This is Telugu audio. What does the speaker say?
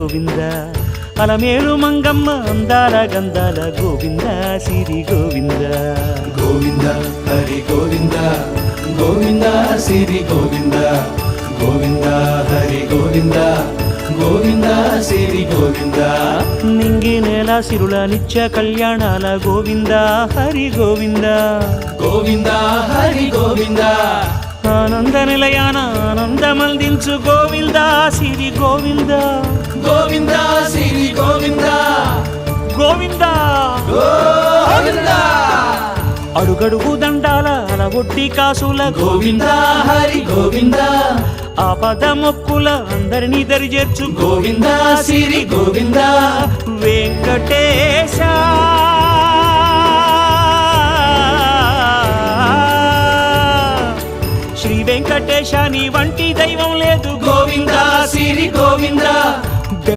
గోవింద అలమేలు మంగమ్మ అందాల గంధాల గోవింద సిరి గోవింద గోవింద హరి గోవింద గోవింద సిరి గోవింద గోవింద హరి గోవింద గోవింద సిరి గోవింద నింగి నేల సిరుల నిత్య కళ్యాణాల గోవింద హరి గోవింద గోవింద హరి గోవింద ఆనంద నిలయాన ఆనందమందించు గోవింద సిరి గోవింద గోవింద సిరి గోవింద గోవింద గోవింద అడుగడుగు దండాల అలవొడ్డి కాసుల గోవింద హరి గోవింద ఆపద మొక్కుల అందరినీ దరిచేర్చు గోవింద సిరి గోవింద వెంకటేశ శ్రీ వెంకటేశ నీ వంటి దైవం లేదు గోవింద సిరి గోవింద